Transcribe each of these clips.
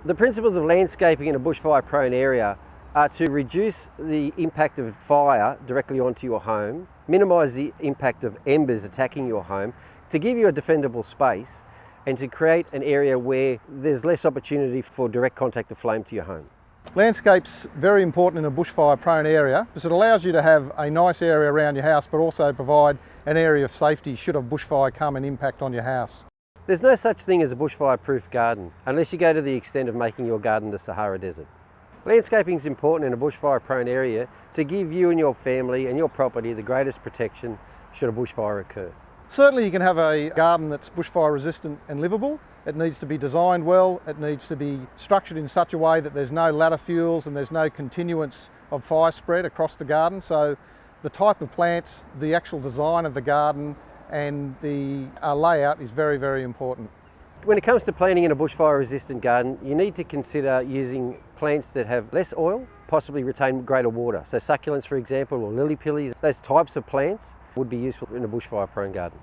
The principles of landscaping in a bushfire-prone area are to reduce the impact of fire directly onto your home, minimise the impact of embers attacking your home, to give you a defendable space and to create an area where there's less opportunity for direct contact of flame to your home. Landscape's very important in a bushfire-prone area because it allows you to have a nice area around your house but also provide an area of safety should a bushfire come and impact on your house. There's no such thing as a bushfire-proof garden unless you go to the extent of making your garden the Sahara Desert. Landscaping is important in a bushfire-prone area to give you and your family and your property the greatest protection should a bushfire occur. Certainly you can have a garden that's bushfire resistant and livable. It needs to be designed well, it needs to be structured in such a way that there's no ladder fuels and there's no continuance of fire spread across the garden. So the type of plants, the actual design of the garden and the layout is very, very important. When it comes to planting in a bushfire resistant garden, you need to consider using plants that have less oil, possibly retain greater water. So succulents, for example, or lily pillies, those types of plants would be useful in a bushfire prone garden.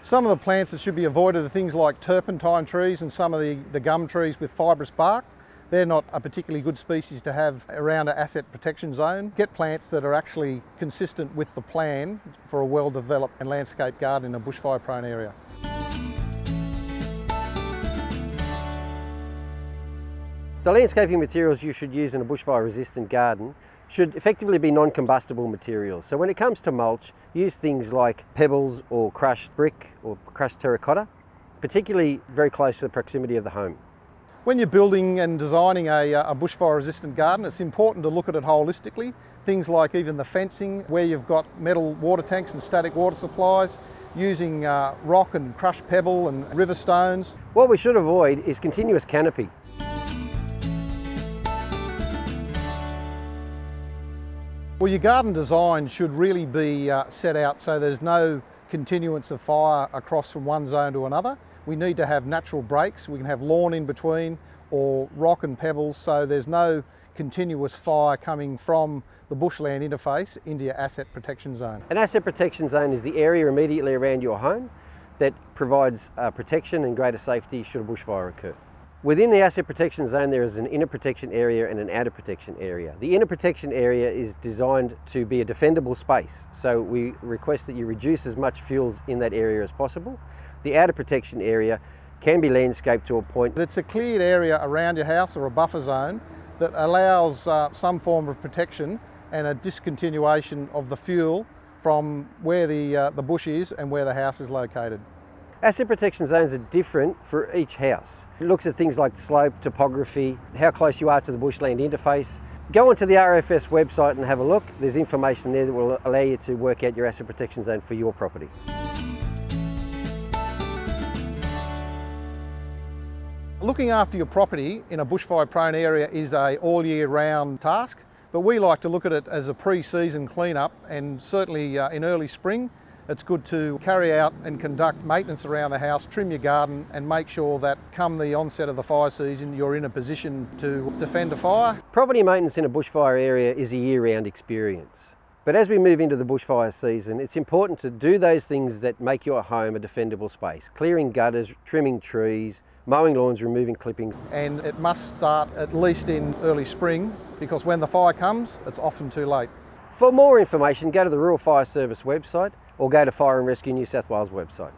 Some of the plants that should be avoided are things like turpentine trees and some of the gum trees with fibrous bark. They're not a particularly good species to have around an asset protection zone. Get plants that are actually consistent with the plan for a well-developed and landscape garden in a bushfire-prone area. The landscaping materials you should use in a bushfire-resistant garden should effectively be non-combustible materials. So when it comes to mulch, use things like pebbles or crushed brick or crushed terracotta, particularly very close to the proximity of the home. When you're building and designing a bushfire-resistant garden, it's important to look at it holistically. Things like even the fencing, where you've got metal water tanks and static water supplies, using rock and crushed pebble and river stones. What we should avoid is continuous canopy. Well, your garden design should really be set out so there's no continuance of fire across from one zone to another. We need to have natural breaks. We can have lawn in between or rock and pebbles so there's no continuous fire coming from the bushland interface into your asset protection zone. An asset protection zone is the area immediately around your home that provides protection and greater safety should a bushfire occur. Within the asset protection zone there is an inner protection area and an outer protection area. The inner protection area is designed to be a defendable space, so we request that you reduce as much fuels in that area as possible. The outer protection area can be landscaped to a point. It's a cleared area around your house or a buffer zone that allows some form of protection and a discontinuation of the fuel from where the bush is and where the house is located. Asset protection zones are different for each house. It looks at things like slope, topography, how close you are to the bushland interface. Go onto the RFS website and have a look. There's information there that will allow you to work out your asset protection zone for your property. Looking after your property in a bushfire-prone area is a all-year-round task, but we like to look at it as a pre-season clean-up, and certainly in early spring it's good to carry out and conduct maintenance around the house, trim your garden and make sure that come the onset of the fire season you're in a position to defend a fire. Property maintenance in a bushfire area is a year-round experience. But as we move into the bushfire season, it's important to do those things that make your home a defendable space. Clearing gutters, trimming trees, mowing lawns, removing clippings. And it must start at least in early spring because when the fire comes, it's often too late. For more information, go to the Rural Fire Service website or go to Fire and Rescue New South Wales website.